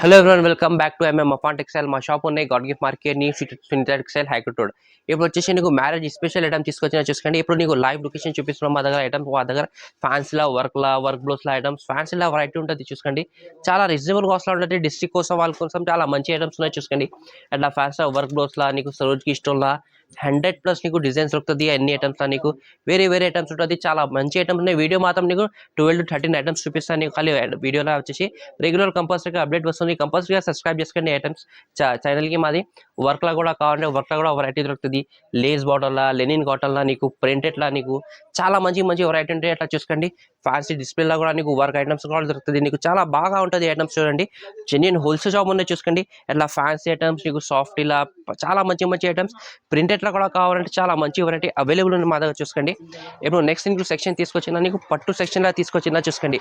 Hello everyone welcome back to అఫాన్ textile. మా shop ఉన్నాయి God gift market new Sunitha textile high court road. ఇప్పుడు వచ్చేసి నీకు మ్యారేజ్ స్పెషల్ ఐటమ్ తీసుకొచ్చిన చూసుకోండి. ఇప్పుడు నీకు లైవ్ లొకేషన్ చూపిస్తున్నాం. మా దగ్గర ఐటమ్స్ మా దగ్గర ఫ్యాన్సీలా వర్క్ బ్లౌస్లా ఐటమ్స్ ఫ్యాన్సీలా వెరైటీ ఉంటుంది చూసుకోండి. చాలా రీజనబుల్ కాస్ట్లో ఉంటుంది. డిస్ట్రిక్ట్ కోసం వాళ్ళ కోసం చాలా మంచి ఐటమ్స్ ఉన్నాయి చూసుకోండి. అట్లా ఫ్యాన్సీలా వర్క్ బ్లౌస్లా నీకు సరోజ్కి ఇష్టంలా 100+ నీకు డిజైన్స్ దొరుకుతుంది. అన్ని ఐటమ్స్ నీకు వేరే ఐటమ్స్ ఉంటుంది. చాలా మంచి ఐటమ్స్ ఉన్నాయి. వీడియో మాత్రం నీకు 12 to 13 ఐటమ్స్ చూపిస్తాను. నీకు ఖాళీ వీడియోలో వచ్చేసి రెగ్యులర్ కంపల్సరీగా అప్డేట్ వస్తుంది. కంపల్సరీగా సబ్స్క్రైబ్ చేసుకోండి. ఐటమ్స్ ఛానల్కి మాది వర్క్లా కూడా కావాలంటే వర్క్లా కూడా వెరైటీ దొరుకుతుంది. లేస్ బాటల్లా లెనిన్ కాటన్లా నీకు ప్రింటెడ్లా నీకు చాలా మంచి వెరైటీ ఉంటాయి. అట్లా చూసుకోండి. ఫ్యాన్సీ డిస్ప్లేలా కూడా నీకు వర్క్ ఐటమ్స్ కూడా దొరుకుతుంది. నీకు చాలా బాగా ఉంటుంది ఐటమ్స్ చూడండి. జెన్యూన్ హోల్సేల్ షాప్ ఉన్నాయి చూసుకోండి. అట్లా ఫ్యాన్సీ ఐటమ్స్ నీకు సాఫ్ట్ ఇలా చాలా మంచి ఐటమ్స్ ప్రింటెడ్లా కూడా కావాలంటే చాలా మంచి వెరైటీ అవైలబుల్ ఉంది మా దగ్గర చూసుకోండి. ఇప్పుడు నెక్స్ట్ నీకు సెక్షన్ తీసుకొచ్చిన నీకు పట్టు సెక్షన్లా తీసుకొచ్చిన చూసుకోండి.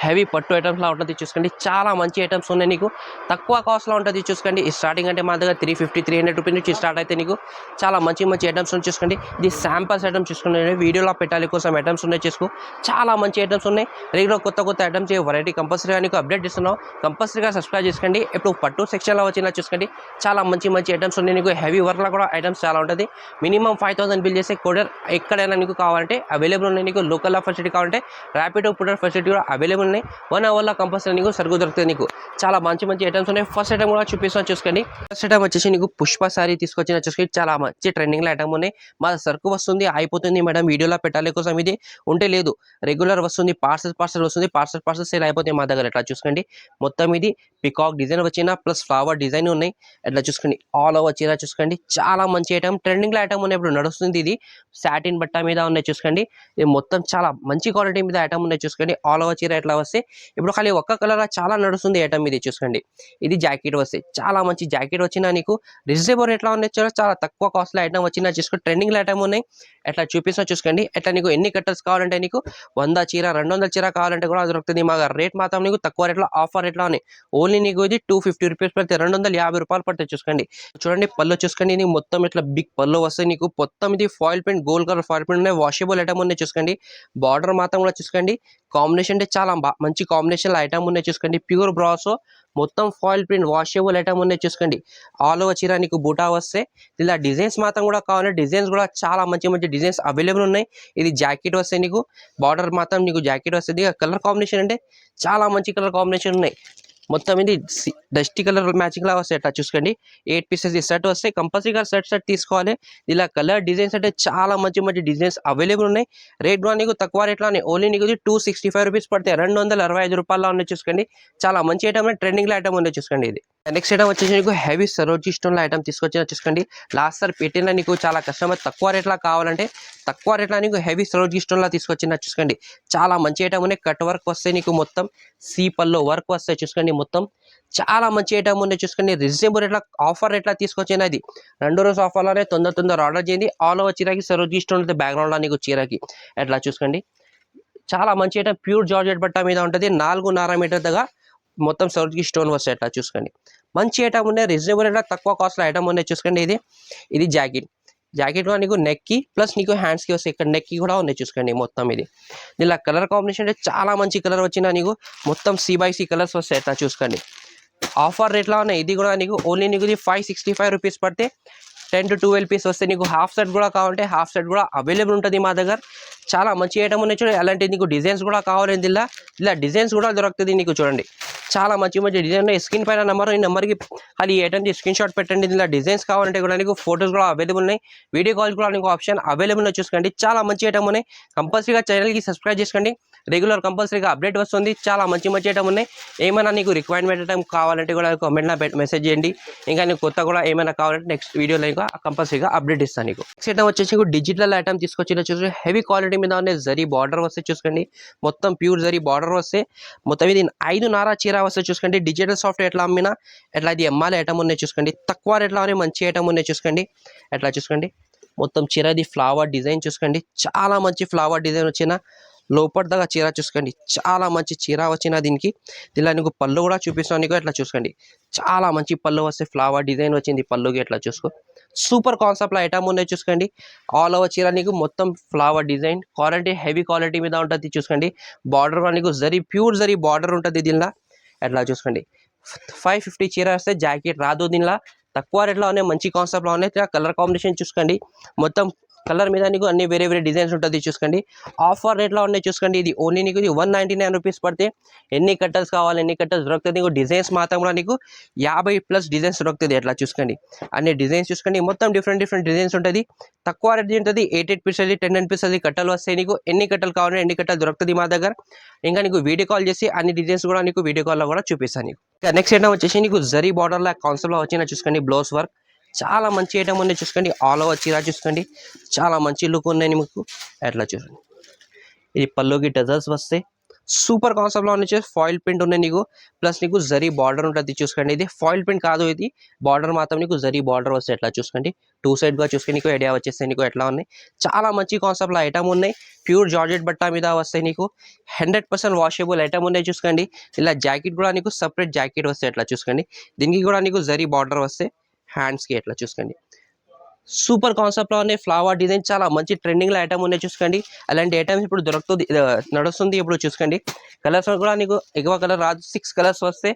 హెవీ పట్టు ఐటమ్స్లా ఉంటుంది చూసుకోండి. చాలా మంచి ఐటమ్స్ ఉన్నాయి. నీకు తక్కువ కాస్ట్లో ఉంటుంది చూసుకోండి. స్టార్టింగ్ అంటే మా దగ్గర 350-300 రూపీస్ నుంచి స్టార్ట్ అయితే నీకు చాలా మంచి ఐటమ్స్ ఉన్నాయి చూసుకోండి. ఇది శాంపల్స్ ఐటమ్స్ చూసుకోండి. వీడియోలో పెట్టాలి కోసం ఐటమ్స్ ఉన్నాయి చూసుకో. చాలా మంచి ఐటమ్స్ ఉన్నాయి. రెగ్యులర్ కొత్త ఐటమ్స్ వెరైటీ కంపల్సరీగా నీకు అప్డేట్ ఇస్తున్నాం. కంపల్సరీగా సబ్స్క్రైబ్ చేసుకోండి. ఇప్పుడు పట్టు సెక్షన్లో వచ్చినా చూసుకోండి. చాలా మంచి ఐటమ్స్ ఉన్నాయి. నీకు హెవీ వర్క్లో కూడా ఐటమ్స్ చాలా ఉంటుంది. మినిమం 5000 బిల్ చేసే కొరియర్ ఎక్కడైనా నీకు కావాలంటే అవైలబుల్ ఉన్నాయి. నీకు లోకల్ ఫెసిలిటీ కావాలంటే ర్యాపిడో పుటర్ ఫెసిలిటీ కూడా అవైలబుల్ ఉన్నాయి. 1 అవర్లో కంపల్సరీ నీకు సరుకు దొరుకుతుంది. నీకు చాలా మంచి ఐటమ్స్ ఉన్నాయి. ఫస్ట్ ఐటమ్ కూడా చూపిస్తాను చూసుకోండి. ఫస్ట్ ఐటమ్ వచ్చేసి నీకు పుష్ప సారీ తీసుకొచ్చిన చూసుకోండి. చాలా మంచి ట్రెండింగ్లో ఐటమ్ ఉన్నాయి. మా సరుకు వస్తుంది అయిపోతుంది మేడం వీడియోలో పెట్టాలి కోసం ఇది ఉంటే లేదు. రెగ్యులర్ వస్తుంది. పార్సల్ వస్తుంది. పార్సల్ సేల్ అయిపోతుంది మా దగ్గర. ఎట్లా చూసుకోండి. మొత్తం ఇది పికాక్ డిజైన్ వచ్చిన ప్లస్ ఫ్లవర్ డిజైన్ ఉన్నాయి. ఎట్లా చూసుకోండి. ఆల్ ఓవర్ చీర చూసుకోండి. చాలా మంచి ఐటమ్ ట్రెండింగ్లో ఐటమ్ ఉన్నాయి. ఇప్పుడు నడుస్తుంది. ఇది సాటిన్ బట్ట మీద ఉన్నాయి చూసుకోండి. ఇది మొత్తం చాలా మంచి క్వాలిటీ మీద ఐటమ్ ఉన్నాయి చూసుకోండి. ఆల్ ఓవర్ చీర ఎట్లా వస్తే ఇప్పుడు ఖాళీ ఒక్క కలర్ చాలా నడుస్తుంది ఐటమ్ ఇది చూసుకోండి. ఇది జాకెట్ వస్తే చాలా మంచి జాకెట్ వచ్చినా నీకు రీజనబుల్ ఎట్లా ఉన్నాయి చాలా తక్కువ కాస్ట్లో ఐటమ్ వచ్చినా చూసుకోండి. ట్రెండింగ్లో ఐటమ్ ఉన్నాయి. ఎట్లా చూపిస్తా చూసుకోండి. ఎట్లా నీకు ఎన్ని కట్టర్స్ కావాలంటే నీకు 100 చీర 200 చీర కావాలంటే కూడా దొరుకుతుంది. మా రేట్ మాత్రం నీకు తక్కువ రేట్లో ఆఫర్ రేట్లో ఉన్నాయి. ఓన్లీ నీకు ఇది 250 రూపీస్ పడితే 250 రూపాయలు పడితే చూసుకోండి. చూడండి పళ్ళు చూసుకోండి. నీకు మొత్తం ఇట్లా బిగ్ పళ్ళు వస్తాయి. నీకు మొత్తం ఇది foil print gold colour foil print ఉన్నాయి. వాషబుల్ ఐటమ్ ఉన్నాయి చూసుకోండి. బార్డర్ మాత్రం కూడా చూసుకోండి. కాంబినేషన్ అంటే చాలా మంచి కాంబినేషన్ ఐటమ్ ఉన్నాయి చూసుకోండి. ప్యూర్ బ్రాసో మొత్తం ఫాయిల్ ప్రింట్ వాషబుల్ ఐటమ్ ఉన్నాయి చూసుకోండి. ఆల్ ఓవర్ చీర నీకు బూటా వస్తే ఇలా డిజైన్స్ మాత్రం కూడా కావాలి. డిజైన్స్ కూడా చాలా మంచి డిజైన్స్ అవైలబుల్ ఉన్నాయి. ఇది జాకెట్ వస్తే నీకు బార్డర్ మాత్రం నీకు జాకెట్ వస్తుంది. కలర్ కాంబినేషన్ అంటే చాలా మంచి కలర్ కాంబినేషన్ ఉన్నాయి. మొత్తం ఇది డస్టీ కలర్ మ్యాచింగ్ లా వస్తాయి. అట్లా చూసుకోండి. 8 పీసెస్ సెట్ వస్తాయి. కంపల్సరీగా సెట్ తీసుకోవాలి. ఇలా కలర్ డిజైన్స్ అంటే చాలా మంచి డిజైన్స్ అవైలబుల్ ఉన్నాయి. రేట్ కూడా నీకు తక్కువ రేట్లో ఉన్నాయి. ఓన్లీ నీకు 265 రూపీస్ పడితే 265 రూపాయల్లో ఉన్నాయి చూసుకోండి. చాలా మంచి ఐటమ్ ట్రెండింగ్ లో ఐటమ్ ఉంది చూసుకోండి. ఇది నెక్స్ట్ ఐటమ్ వచ్చేసి నీకు హెవీ సరోజీ స్టోన్ లో ఐటమ్ తీసుకొచ్చిన చూసుకోండి. లాస్ట్ సార్ పెట్టిన నీకు చాలా కస్టమర్ తక్కువ రేట్లా కావాలంటే తక్కువ రేట్లా నీకు హెవీ సరోజీ స్టోన్ లా తీసుకొచ్చిన చూసుకోండి. చాలా మంచి ఐటమ్ ఉన్నాయి. కట్ వర్క్ వస్తే నీకు మొత్తం సీపల్లో వర్క్ వస్తాయి చూసుకోండి. మొత్తం చాలా మంచి ఐటమ్ ఉన్నాయి చూసుకోండి. రీజనబుల్ రేట్లా ఆఫర్ రేట్లా తీసుకొచ్చిన ఇది 2 రోజు ఆఫర్లోనే తొందర ఆర్డర్ చేయండి. ఆల్ ఓవర్ చీరకి సరోజీ స్టోన్ అయితే బ్యాక్గ్రౌండ్ లో నీకు చీరకి ఎట్లా చూసుకోండి. చాలా మంచి ఐటమ్ ప్యూర్ జార్జెట్ బట్ట మీద ఉంటుంది. 4.5 మీటర్ దగ్గర మొత్తం సరోజీ స్టోన్ వస్తాయి. అట్లా చూసుకోండి. మంచి ఐటమ్ ఉన్నాయి. రీజనబుల్ రేట్లా తక్కువ కాస్ట్లో ఐటమ్ ఉన్నాయి చూసుకోండి. ఇది జాకెట్ కూడా నీకు నెక్ కి ప్లస్ నీకు హ్యాండ్స్ కి వస్తాయి. ఇక్కడ నెక్ కి కూడా ఉన్నాయి చూసుకోండి. మొత్తం ఇది ఇలా కలర్ కాంబినేషన్ అంటే చాలా మంచి కలర్ వచ్చినా నీకు మొత్తం C/C కలర్స్ వస్తాయి. అట్లా చూసుకోండి. ఆఫర్ రేట్లో ఉన్నాయి. ఇది కూడా నీకు ఓన్లీ నీకు 565 రూపీస్ పడితే 10 to 12 పీస్ వస్తే నీకు హాఫ్ సెట్ కూడా కావాలంటే హాఫ్ సెట్ కూడా అవైలబుల్ ఉంటుంది మా దగ్గర. చాలా మంచి ఐటమ్ ఉన్నాయి చూడండి. అలాంటి నీకు డిజైన్స్ కూడా కావాలంటే ఇలా డిజైన్స్ కూడా దొరుకుతుంది నీకు చూడండి. చాలా మంచి డిజైన్ ఉన్నాయి. స్క్రీన్ పైన నెంబర్ ఈ నెంబర్కి అది ఈ ఐటమ్కి స్క్రీన్ షాట్ పెట్టండి. ఇలా డిజైన్స్ కావాలంటే కూడా నీకు ఫోటోస్ కూడా అవైలబుల్ ఉన్నాయి. వీడియో కాల్స్ కూడా నీకు ఆప్షన్ అవైలబుల్ ఉన్నాయి చూసుకోండి. చాలా మంచి ఐటమ్ ఉన్నాయి. కంపల్సరీగా ఛానల్కి సబ్స్క్రైబ్ చేసుకోండి. రెగ్యులర్ కంపల్సరీగా అప్డేట్ వస్తుంది. చాలా మంచి ఐటమ్ ఉన్నాయి. ఏమైనా నీకు రిక్వైర్మెంట్ ఐటమ్ కావాలంటే కూడా కామెంట్లో మెసేజ్ చేయండి. ఇంకా నీకు కొత్త కూడా ఏమైనా కావాలంటే నెక్స్ట్ వీడియోలో ఇంకా కంపల్సరీగా అప్డేట్ ఇస్తాను నీకు. నెక్స్ట్ ఐటమ్ వచ్చేసి డిజిటల్ ఐటమ్ తీసుకొచ్చిన చూసి హెవీ క్వాలిటీ మీద ఉన్నాయి. జరీ బార్డర్ వస్తే చూసుకోండి. మొత్తం ప్యూర్ జరీ బార్డర్ వస్తే మొత్తం ఇది 5.5 చీర వస్తే చూసుకోండి. డిజిటల్ సాఫ్ట్వేర్ ఎట్లా అమ్మినా ఎట్లా ఇది ఎమ్మాలి ఐటమ్ ఉన్నాయి చూసుకోండి. తక్కువ రేట్లోనే మంచి ఐటమ్ ఉన్నాయి చూసుకోండి. ఎట్లా చూసుకోండి. మొత్తం చీరది ఫ్లవర్ డిజైన్ చూసుకోండి. చాలా మంచి ఫ్లవర్ డిజైన్ వచ్చిన లోపల దాకా చీర చూసుకోండి. చాలా మంచి చీర వచ్చిన దీనికి ఇలా నీకు పళ్ళు కూడా చూపిస్తాను నీకు. ఎట్లా చూసుకోండి. చాలా మంచి పళ్ళు వస్తే ఫ్లవర్ డిజైన్ వచ్చింది పళ్ళుకి. ఎట్లా చూసుకో. సూపర్ కాన్సెప్ట్లో ఐటమ్ ఉన్నాయి చూసుకోండి. ఆల్ ఓవర్ చీర నీకు మొత్తం flower design quality heavy quality మీద ఉంటుంది చూసుకోండి. బార్డర్ నీకు ప్యూర్ జరీ బార్డర్ ఉంటుంది దీనిలో. ఎట్లా చూసుకోండి. 550 చీర వస్తే జాకెట్ రాదు. దీనిలో తక్కువ రేట్లో ఉన్నాయి, మంచి కాన్సెప్ట్లో ఉన్నాయి. కలర్ కాంబినేషన్ చూసుకోండి, మొత్తం కలర్ మీద నీకు అన్ని వేరే వేరే డిజైన్స్ ఉంటుంది చూసుకోండి. ఆఫర్ రేట్లో ఉన్నాయి చూసుకోండి. ఇది ఓన్లీ నీకు 199 రూపీస్ పడితే ఎన్ని కట్టర్స్ కావాలి ఎన్ని కట్టర్స్ దొరుకుతుంది. నీకు డిజైన్స్ మాత్రం కూడా నీకు 50+ డిజైన్స్ దొరుకుతుంది. అట్లా చూసుకోండి, అన్ని డిజైన్స్ చూసుకోండి, మొత్తం డిఫరెంట్ డిజైన్స్ ఉంటుంది. తక్కువ రేట్ ఉంటుంది. 8 పీసెస్ 10 పీసెస్ కట్టలు వస్తాయి. నీకు ఎన్ని కట్టలు కావాలి ఎన్ని కట్టలు దొరుకుతుంది మా దగ్గర. ఇంకా నీకు వీడియో కాల్ చేసి అన్ని డిజైన్స్ కూడా నీకు వీడియో కాల్లో కూడా చూపిస్తాను నీకు. నెక్స్ట్ ఐటమ్ వచ్చేసి నీకు జరీ బార్డర్ లా కాన్సెప్ట్లో వచ్చిన చూసుకోండి. బ్లౌజ్ వర్క్ చాలా మంచి ఐటమ్ ఉన్నాయి చూసుకోండి. ఆల్ ఓవర్ చీర చూసుకోండి, చాలా మంచి లుక్ ఉన్నాయి మీకు. అట్లా చూడండి, ఇది పల్లోకి టజల్స్ వస్తాయి. సూపర్ కాన్సెప్ట్లో ఉన్నాయి. ఫాయిల్ ప్రింట్ ఉన్నాయి నీకు, ప్లస్ నీకు జరీ బార్డర్ ఉంటుంది చూసుకోండి. ఇది ఫాయిల్ ప్రింట్ కాదు, ఇది బార్డర్ మాత్రం నీకు జరీ బార్డర్ వస్తాయి. ఎట్లా చూసుకోండి, 2 సైడ్గా చూసుకొని నీకు ఐడియా వచ్చేస్తాయి నీకు ఎట్లా ఉన్నాయి. చాలా మంచి కాన్సెప్ట్లో ఐటమ్ ఉన్నాయి. ప్యూర్ జార్జెట్ బట్ట మీద వస్తాయి నీకు. 100% వాషబుల్ ఐటమ్ ఉన్నాయి చూసుకోండి. ఇలా జాకెట్ కూడా నీకు సపరేట్ జాకెట్ వస్తాయి. ఎట్లా చూసుకోండి, దీనికి కూడా నీకు జరీ బార్డర్ వస్తాయి హ్యాండ్స్కి. ఎట్లా చూసుకోండి, సూపర్ కాన్సెప్ట్లో ఉన్నాయి. ఫ్లవర్ డిజైన్ చాలా మంచి ట్రెండింగ్లో ఐటమ్ ఉన్నాయి చూసుకోండి. అలాంటి ఐటమ్స్ ఇప్పుడు దొరుకుతుంది, నడుస్తుంది ఇప్పుడు చూసుకోండి. కలర్స్ కూడా నీకు ఎక్కువ కలర్ రాదు, 6 కలర్స్ వస్తే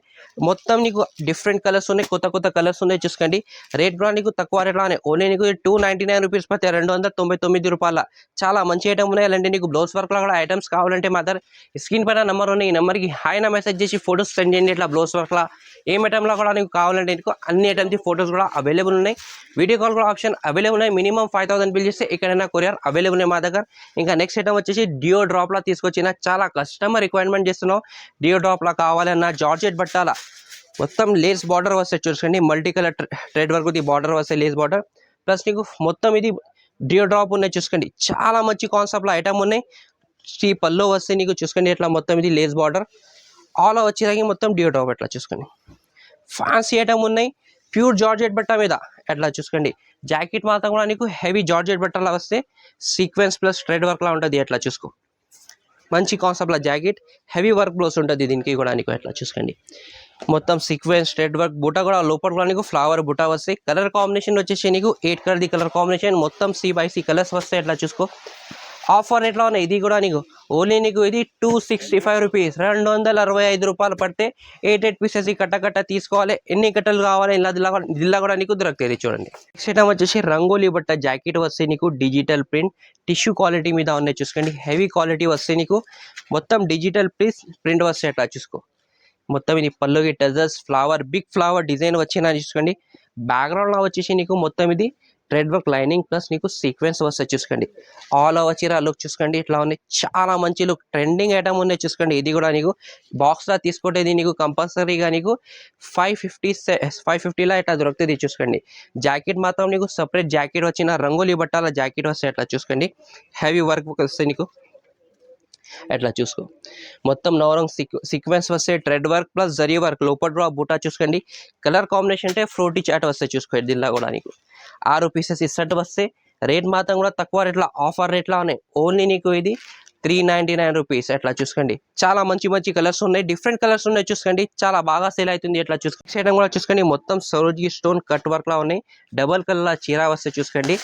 మొత్తం నీకు డిఫరెంట్ కలర్స్ ఉన్నాయి, కొత్త కలర్స్ ఉన్నాయి చూసుకోండి. రేట్ కూడా నీకు తక్కువ రేట్లోనే ఓన్లీ నీకు 299 రూపీస్ పడితే 299 రూపాయల చాలా మంచి ఐటమ్ ఉన్నాయి. అలాంటి నీకు బ్లౌజ్ వర్క్లో కూడా ఐటమ్స్ కావాలంటే మాత్రం స్క్రీన్ పైన నెంబర్ ఉన్నాయి, ఈ నెంబర్కి హాయ్ నా మెసేజ్ చేసి ఫొటోస్ సెండ్ చేయండి. ఇట్లా బ్లౌజ్ వర్క్లో ఏం ఐటమ్లో కూడా నీకు కావాలంటే నీకు అన్ని ఐటమ్స్ ఫొటోస్ కూడా అవైలబుల్ ఉన్నాయి. వీడియో కాల్ కూడా ఆప్షన్ అవైలబుల్ ఉన్నాయి. మినిమం 5000 బిల్ చేస్తే ఎక్కడైనా కొరియర్ అవైలబుల్ ఉన్నాయి మా దగ్గర. ఇంకా నెక్స్ట్ ఐటమ్ వచ్చేసి డియో డ్రాప్లా తీసుకొచ్చిన, చాలా కస్టమర్ రిక్వైర్మెంట్ చేస్తున్నాం. డియో డ్రాప్లా కావాలన్నా జార్జెట్ బట్టాల మొత్తం లేస్ బార్డర్ వస్తాయి చూసుకోండి. Multi colour thread work border వస్తాయి, లేస్ బార్డర్. ప్లస్ నీకు మొత్తం ఇది డియో డ్రాప్ ఉన్నాయి చూసుకోండి. చాలా మంచి కాన్సెప్ట్లో ఐటమ్ ఉన్నాయి. ఈ పల్లో వస్తే నీకు చూసుకోండి, ఇట్లా మొత్తం ఇది లేస్ బార్డర్ ఆల్ వచ్చేదానికి మొత్తం డియో డ్రాప్. ఎట్లా చూసుకోండి, ఫ్యాన్సీ ఐటమ్ ఉన్నాయి. ప్యూర్ జార్జెట్ బట్ట మీద ఎట్లా చూసుకోండి. జాకెట్ మాత్రం కూడా నీకు హెవీ జార్జెట్ బట్టలా వస్తే సీక్వెన్స్ ప్లస్ థ్రెడ్ వర్క్లా ఉంటుంది. ఎట్లా చూసుకో, మంచి కాన్సెప్ట్ల జాకెట్, హెవీ వర్క్ బ్లౌజ్ ఉంటుంది దీనికి కూడా నీకు. ఎట్లా చూసుకోండి, మొత్తం సీక్వెన్స్ థ్రెడ్ వర్క్, బుట్ట కూడా లోపల కూడా నీకు ఫ్లవర్ బుట్ట వస్తాయి. కలర్ కాంబినేషన్ వచ్చేసి నీకు 8 కలర్ది కలర్ కాంబినేషన్, మొత్తం C/C కలర్స్ వస్తాయి. ఎట్లా చూసుకో, ఆఫర్ రేట్లో ఉన్నాయి. ఇది కూడా నీకు ఓన్లీ నీకు ఇది 265 రూపీస్, 265 రూపాయలు పడితే 8 పీసెస్ కట్ట తీసుకోవాలి. ఎన్ని కట్టలు కావాలి ఇలా కూడా నీకు దొరుకుతుంది చూడండి. నెక్స్ట్ ఐటమ్ వచ్చేసి రంగోలీ బట్ట జాకెట్ వస్తే నీకు డిజిటల్ ప్రింట్ టిష్యూ క్వాలిటీ మీద ఉన్నాయి చూసుకోండి. హెవీ క్వాలిటీ వస్తే నీకు మొత్తం డిజిటల్ ప్రింట్ వస్తాయి. అట్లా చూసుకో, మొత్తం ఇది పల్లోకి tassels flower big flower design వచ్చిన చూసుకోండి. బ్యాక్గ్రౌండ్లో వచ్చేసి నీకు మొత్తం ఇది థ్రెడ్ వర్క్ లైనింగ్ ప్లస్ నీకు సీక్వెన్స్ వస్తాయి చూసుకోండి. ఆల్ ఓవర్ చీర లుక్ చూసుకోండి, ఇట్లా ఉన్నాయి. చాలా మంచి లుక్ ట్రెండింగ్ ఐటమ్ ఉన్నాయి చూసుకోండి. ఇది కూడా నీకు బాక్స్లో తీసుకుంటే ఇది నీకు కంపల్సరీగా నీకు 550లా ఇట్లా దొరుకుతుంది చూసుకోండి. జాకెట్ మాత్రం నీకు సపరేట్ జాకెట్ వచ్చిన రంగోలీ బట్టాల జాకెట్ వస్తాయి. అట్లా చూసుకోండి, హెవీ వర్క్ వస్తాయి నీకు. ఎట్లా చూసుకో, మొత్తం నవరంగ్ సీక్వెన్స్ వస్తే thread work plus zari work లోపల డ్రా బూటా చూసుకోండి. కలర్ కాంబినేషన్ అంటే ఫ్రూటీ చాట్ వస్తాయి చూసుకోండి. దీనిలో కూడా నీకు 6 పీసెస్ ఇస్సట్టు వస్తే రేట్ మాత్రం కూడా తక్కువ రేట్లో ఆఫర్ రేట్లో ఉన్నాయి. ఓన్లీ నీకు ఇది 399 రూపీస్. ఎట్లా చూసుకోండి, చాలా మంచి కలర్స్ ఉన్నాయి, డిఫరెంట్ కలర్స్ ఉన్నాయి చూసుకోండి. చాలా బాగా సేల్ అవుతుంది. ఎట్లా చూసుకోండి, చేయడం కూడా చూసుకోండి. మొత్తం సరోజీ స్టోన్ కట్ వర్క్లా ఉన్నాయి. డబల్ కలర్ చీర వస్తే చూసుకోండి.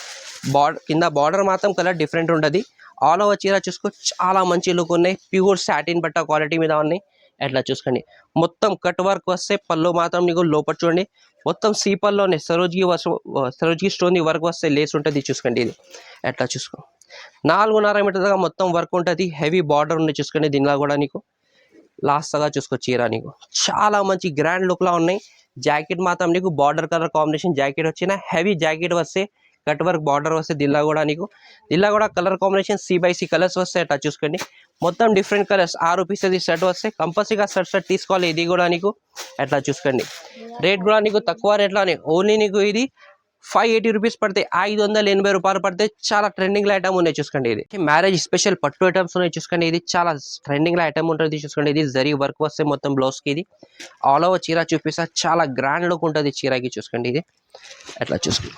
కింద బార్డర్ మాత్రం కలర్ డిఫరెంట్ ఉంటుంది. ఆల్ ఓవర్ చీర చూసుకో, చాలా మంచి లుక్ ఉన్నాయి. ప్యూర్ సాటిన్ బట్ట క్వాలిటీ మీద ఉన్నాయి. ఎట్లా చూసుకోండి, మొత్తం కట్ వర్క్ వస్తే పళ్ళు మాత్రం నీకు లోపల చూడండి. మొత్తం సీపల్లోనే సరోజీ స్టోన్ వర్క్ వస్తే లేస్ ఉంటుంది చూసుకోండి. ఇది ఎట్లా చూసుకో, 4.5 మీటర్ దాకా మొత్తం వర్క్ ఉంటుంది. హెవీ బార్డర్ ఉంది చూసుకోండి. దీనిలో కూడా నీకు లాస్ట్గా చూసుకో చీర నీకు చాలా మంచి గ్రాండ్ లుక్లా ఉన్నాయి. జాకెట్ మాత్రం నీకు బార్డర్ కలర్ కాంబినేషన్ జాకెట్ వచ్చిన హెవీ జాకెట్ వస్తే కట్ వర్క్ బార్డర్ వస్తే దిల్లా కూడా కలర్ కాంబినేషన్ C/C కలర్స్ వస్తాయి. అట్లా చూసుకోండి, మొత్తం డిఫరెంట్ కలర్స్ 6 పీసెస్ సెట్ వస్తే కంపల్సరీగా సెట్ తీసుకోవాలి. ఇది కూడా నీకు ఎట్లా చూసుకోండి. రేట్ కూడా నీకు తక్కువ రేట్లోనే ఓన్లీ నీకు ఇది 580 రూపీస్ పడితే 580 రూపాయలు పడితే చాలా ట్రెండింగ్ ఐటమ్ ఉన్నాయి చూసుకోండి. ఇది మ్యారేజ్ స్పెషల్ పట్టు ఐటమ్స్ ఉన్నాయి చూసుకోండి. ఇది చాలా ట్రెండింగ్ ఐటమ్ ఉంటుంది చూసుకోండి. ఇది జరీ వర్క్ వస్తే మొత్తం బ్లౌజ్కి ఇది ఆల్ ఓవర్ చీర చూపిస్తా. చాలా గ్రాండ్ లుక్ ఉంటుంది చీరకి చూసుకోండి. ఇది ఎట్లా చూసుకోండి,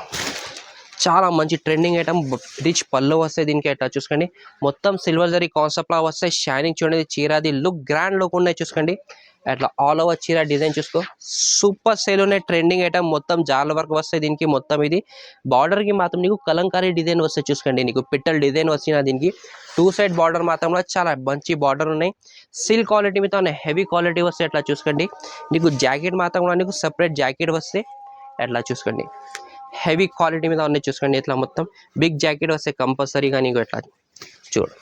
చాలా మంచి ట్రెండింగ్ ఐటమ్. రిచ్ పళ్ళు వస్తాయి దీనికి. ఎట్లా చూసుకోండి, మొత్తం సిల్వర్ జరీ కాన్సెప్ట్ లా వస్తాయి. షైనింగ్ చూడండి చీరది లుక్ గ్రాండ్ లుక్ ఉన్నాయి చూసుకోండి. అట్లా ఆల్ ఓవర్ చీర డిజైన్ చూసుకో, సూపర్ సేల్ ఉన్నాయి. ట్రెండింగ్ ఐటమ్, మొత్తం జాల వర్క్ వస్తాయి దీనికి. మొత్తం ఇది బార్డర్ కి మాత్రం నీకు కలంకారీ డిజైన్ వస్తాయి చూసుకోండి. నీకు పిట్టల్ డిజైన్ వచ్చిన దీనికి 2 సైడ్ బార్డర్ మాత్రంలో చాలా మంచి బార్డర్ ఉన్నాయి. సిల్క్ క్వాలిటీ మీద హెవీ క్వాలిటీ వస్తాయి. అట్లా చూసుకోండి. నీకు జాకెట్ మాత్రం కూడా నీకు సపరేట్ జాకెట్ వస్తాయి. అట్లా చూసుకోండి, హెవీ క్వాలిటీ మీద ఉన్నాయి చూసుకోండి. ఇట్లా మొత్తం బిగ్ జాకెట్ వస్తాయి కంపల్సరీగా నీకు. ఎట్లా చూడు,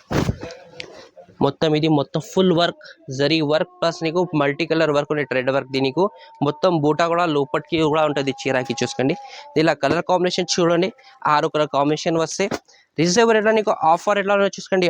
మొత్తం ఇది మొత్తం full work, zari work plus నీకు మల్టీ కలర్ వర్క్ ఉండే థ్రెడ్ వర్క్. దీనికి మొత్తం బూటా కూడా లోపటికి కూడా ఉంటుంది చీరాకి చూసుకోండి. ఇలా కలర్ కాంబినేషన్ చూడండి, 6 కలర్ కాంబినేషన్ వస్తే రీజనబుల్ ఎట్లా నీకు ఆఫర్ ఎట్లా చూసుకోండి.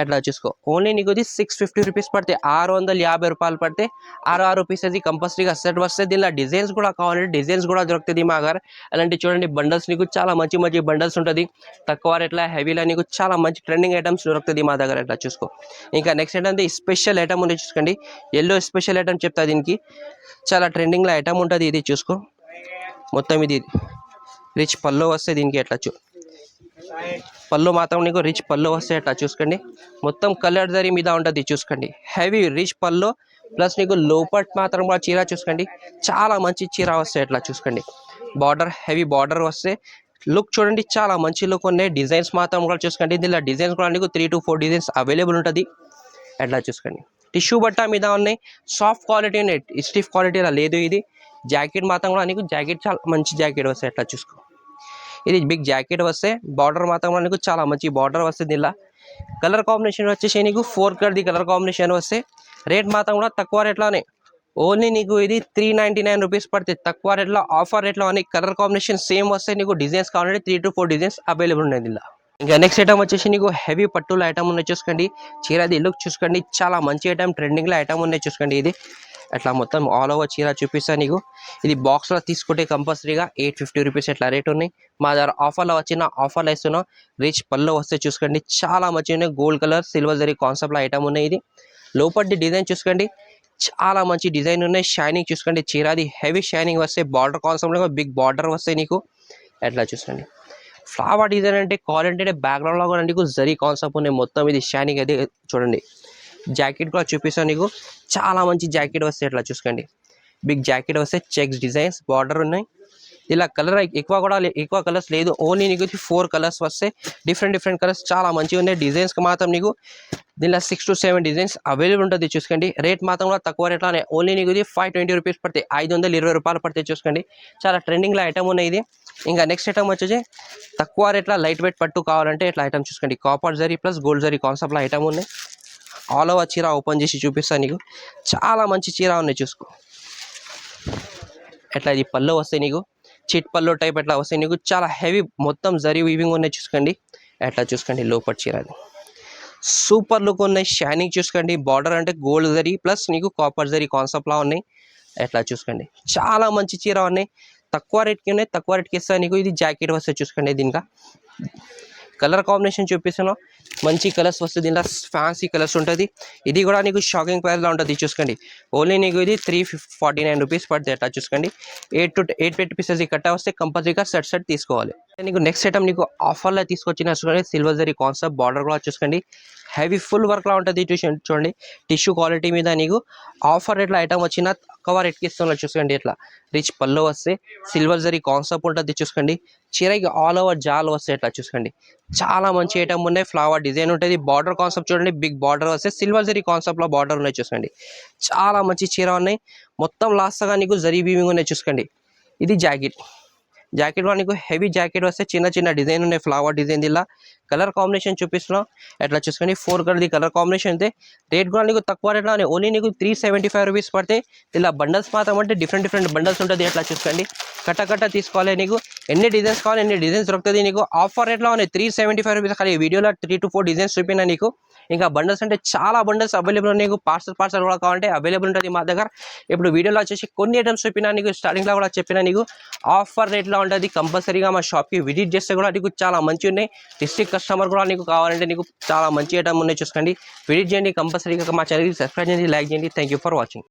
ఎట్లా చూసుకో, ఓన్లీ నీకు ఇది 650 రూపీస్ పడితే, 650 రూపాయలు పడితే 6 పీసెస్ అది కంపల్సరీగా సెట్ వస్తే. దీనిలో డిజైన్స్ కూడా కావాలంటే డిజైన్స్ కూడా దొరుకుతుంది మా గారు. అలాంటి చూడండి బండల్స్ నీకు చాలా మంచి మంచి బండల్స్ ఉంటుంది. తక్కువ రేట్ల హెవీలో నీకు చాలా మంచి ట్రెండింగ్ ఐటమ్స్ దొరుకుతుంది మా దగ్గర. ఎట్లా చూసుకో, ఇంకా నెక్స్ట్ ఏంటంటే స్పెషల్ ఐటమ్ ఉంది చూసుకోండి. ఎల్లో స్పెషల్ ఐటమ్ చెప్తా, దీనికి చాలా ట్రెండింగ్లో ఐటమ్ ఉంటుంది. ఇది చూసుకో, మొత్తం ఇది రిచ్ పల్లో వస్తే దీనికి. ఎట్లా పళ్ళు మాత్రం నీకు రిచ్ పళ్ళు వస్తాయి. అట్లా చూసుకోండి, మొత్తం కలర్ జరీ మీద ఉంటుంది చూసుకోండి. హెవీ రిచ్ పళ్ళు ప్లస్ నీకు లోపట్ మాత్రం కూడా చీర చూసుకోండి, చాలా మంచి చీర వస్తాయి. అట్లా చూసుకోండి, బార్డర్ హెవీ బార్డర్ వస్తే లుక్ చూడండి, చాలా మంచి లుక్ ఉన్నాయి. డిజైన్స్ మాత్రం కూడా చూసుకోండి. దీనిలో డిజైన్స్ కూడా నీకు 3 to 4 డిజైన్స్ అవైలబుల్ ఉంటుంది. అట్లా చూసుకోండి, టిష్యూ బట్ట మీద ఉన్నాయి, సాఫ్ట్ క్వాలిటీ ఉన్నాయి, స్టిఫ్ క్వాలిటీ లేదు. ఇది జాకెట్ మాత్రం కూడా నీకు జాకెట్ చాలా మంచి జాకెట్ వస్తాయి. అట్లా చూసుకో, ఇది బిగ్ జాకెట్ వస్తే బార్డర్ మాత్రం నీకు చాలా మంచి బార్డర్ వస్తుంది. ఇలా కలర్ కాంబినేషన్ వచ్చేసి నీకు 4 కలర్ కలర్ కాంబినేషన్ వస్తే రేట్ మాత్రం కూడా తక్కువ రేట్లోనే. ఓన్లీ నీకు ఇది 399 రూపీస్ పడుతుంది తక్కువ రేట్లో, ఆఫర్ రేట్లో. అని కలర్ కాంబినేషన్ సేమ్ వస్తే నీకు డిజైన్స్ కావాలంటే 3 to 4 డిజైన్స్ అవైలబుల్ ఉన్నాయి ఇలా. ఇంకా నెక్స్ట్ ఐటమ్ వచ్చేసి నీకు హెవీ పట్టుల ఐటమ్ ఉన్నాయి చూసుకోండి. చీరది లుక్ చూసుకోండి, చాలా మంచి ఐటమ్, ట్రెండింగ్లో ఐటమ్ ఉన్నాయి చూసుకోండి. ఇది అట్లా మొత్తం ఆల్ ఓవర్ చీర చూపిస్తాను నీకు. ఇది బాక్స్లో తీసుకుంటే కంపల్సరీగా 850 రూపీస్ ఎట్లా రేట్ ఉన్నాయి. మా దగ్గర ఆఫర్లో వచ్చిన ఆఫర్లో ఇస్తున్నాం. రిచ్ పళ్ళు వస్తే చూసుకోండి, చాలా మంచి ఉన్నాయి. గోల్డ్ కలర్ సిల్వర్ జరీ కాన్సెప్ట్లో ఐటమ్ ఉన్నాయి. ఇది లోపటి డిజైన్ చూసుకోండి, చాలా మంచి డిజైన్ ఉన్నాయి. షైనింగ్ చూసుకోండి, చీరది హెవీ షైనింగ్ వస్తే. బార్డర్ కాన్సెప్ట్లో బిగ్ బార్డర్ వస్తాయి నీకు. ఎట్లా చూసుకోండి, ఫ్లవర్ డిజైన్ అంటే క్వాలిటీ అంటే బ్యాక్గ్రౌండ్లో కూడా నీకు జరీ కాన్సెప్ట్ ఉన్నాయి. మొత్తం ఇది షైనింగ్ అయితే చూడండి. జాకెట్ కూడా చూపిస్తాను నీకు, చాలా మంచి జాకెట్ వస్తాయి. ఎట్లా చూసుకోండి, బిగ్ జాకెట్ వస్తే చెక్స్ డిజైన్స్ బార్డర్ ఉన్నాయి. ఇలా కలర్ ఎక్కువ కలర్స్ లేదు, ఓన్లీ నీకు 4 కలర్స్ వస్తే. డిఫరెంట్ కలర్స్ చాలా మంచిగా ఉన్నాయి. డిజైన్స్కి మాత్రం నీకు దీనిలో 6 to 7 డిజైన్స్ అవైలబుల్ ఉంటుంది చూసుకోండి. రేట్ మాత్రం కూడా తక్కువ రేట్లోనే, ఓన్లీ నీకు ఇది 520 రూపీస్ పడతాయి, 520 రూపాయలు పడతాయి చూసుకోండి. చాలా ట్రెండింగ్లో ఐటమ్ ఉన్నాయి ఇది. ఇంకా నెక్స్ట్ ఐటమ్ వచ్చేసి తక్కువ రేట్లో లైట్ వెయిట్ పట్టు కావాలంటే ఇట్లా ఐటమ్ చూసుకోండి. Copper zari plus gold zari కాన్సెప్ట్లో ఐటమ్ ఉన్నాయి. ఆల్ ఓవర్ చీర ఓపెన్ చేసి చూపిస్తాను నీకు, చాలా మంచి చీర ఉన్నాయి చూసుకో. ఎట్లా ఇది పళ్ళు వస్తాయి నీకు, చిట్ పళ్ళు టైప్ ఎట్లా వస్తాయి నీకు, చాలా హెవీ మొత్తం జరీ వీవింగ్ ఉన్నాయి చూసుకోండి. ఎట్లా చూసుకోండి, లోపల చీర సూపర్ లుక్ ఉన్నాయి. షైనింగ్ చూసుకోండి, బార్డర్ అంటే గోల్డ్ జరీ ప్లస్ నీకు కాపర్ జరీ కాన్సెప్ట్లా ఉన్నాయి. ఎట్లా చూసుకోండి, చాలా మంచి చీర ఉన్నాయి. తక్కువ రేట్కి ఉన్నాయి, తక్కువ రేట్కి ఇస్తాను నీకు. ఇది జాకెట్ వస్తే చూసుకోండి. దీనికా కలర్ కాంబినేషన్ చూపిస్తున్నాం, మంచి కలర్స్ వస్తుంది. దీంట్లో ఫ్యాన్సీ కలర్స్ ఉంటుంది. ఇది కూడా నీకు షాకింగ్ ప్రైస్లో ఉంటుంది చూసుకోండి. ఓన్లీ నీకు ఇది 349 రూపీస్ పడుతుంది. అట్లా చూసుకోండి, 8 పీసెస్ కట్ట వస్తే కంపల్సరీగా సెట్ తీసుకోవాలి. నీకు నెక్స్ట్ ఐటమ్ నీకు ఆఫర్లో తీసుకొచ్చిన చూసుకోండి. సిల్వర్ జరీ కాన్సెప్ట్ బార్డర్ కూడా చూసుకోండి, హెవీ ఫుల్ వర్క్లో ఉంటుంది చూడండి. టిష్యూ క్వాలిటీ మీద నీకు ఆఫర్ రేట్లో ఐటమ్ వచ్చిన తక్కువ రేట్కి ఇస్తున్నారు చూసుకోండి. ఇట్లా రిచ్ పళ్ళు వస్తే సిల్వర్ జరీ కాన్సెప్ట్ ఉంటుంది చూసుకోండి. చీరకి ఆల్ ఓవర్ జాల్ వస్తాయి. ఎట్లా చూసుకోండి, చాలా మంచి ఐటమ్ ఉన్నాయి. ఫ్లవర్ డిజైన్ ఉంటుంది. బార్డర్ కాన్సెప్ట్ చూడండి, బిగ్ బార్డర్ వస్తే సిల్వర్ జరీ కాన్సెప్ట్లో బార్డర్ ఉన్నాయి చూసుకోండి. చాలా మంచి చీర ఉన్నాయి. మొత్తం లాస్ట్గా నీకు జరీ వీవింగ్ ఉన్నాయి చూసుకోండి. ఇది జాకెట్ కూడా నీకు హెవీ జాకెట్ వస్తే చిన్న డిజైన్ ఉన్నాయి, ఫ్లవర్ డిజైన్. ఇలా కలర్ కాంబినేషన్ చూపిస్తున్నాం. ఎట్లా చూసుకోండి, 4 కలర్ కలర్ కాంబినేషన్ అయితే. రేట్ కూడా నీకు తక్కువ రేట్లో ఓన్లీ నీకు 375 రూపీస్ పడతాయి. ఇలా బండల్స్ మాత్రం అంటే డిఫరెంట్ బండల్స్ ఉంటుంది. ఎట్లా చూసుకోండి, కట్ట తీసుకోవాలి. నీకు ఎన్ని డిజైన్స్ కావాలి ఎన్ని డిజైన్స్ దొరుకుతుంది నీకు. ఆఫర్ రేట్లో ఉన్నాయి 375 రూపీస్. కానీ వీడియోలో 3 to 4 డిజైన్స్ చూపినా నీకు. ఇంకా బండల్స్ అంటే చాలా బండల్స్ అవైలబుల్ ఉన్నాయి. నీకు పార్సల్ కూడా కావాలంటే అవైలబుల్ ఉంటుంది మా దగ్గర. ఇప్పుడు వీడియోలో వచ్చేసి కొన్ని ఐటమ్స్ చెప్పినా నీకు, స్టార్టింగ్లో కూడా చెప్పినా నీకు ఆఫర్ రేట్లో ఉంటుంది. కంపల్సరీగా మా షాప్కి విజిట్ చేస్తే కూడా నీకు చాలా మంచి ఉన్నాయి. డిస్ట్రిక్ట్ కస్టమర్ కూడా నీకు కావాలంటే నీకు చాలా మంచి ఐటమ్ ఉన్నాయి చూసుకోండి. విజిట్ చేయండి కంపల్సరీగా. మా ఛానల్కి సబ్స్క్రైబ్ చేయండి, లైక్ చేయండి. Thank you for watching.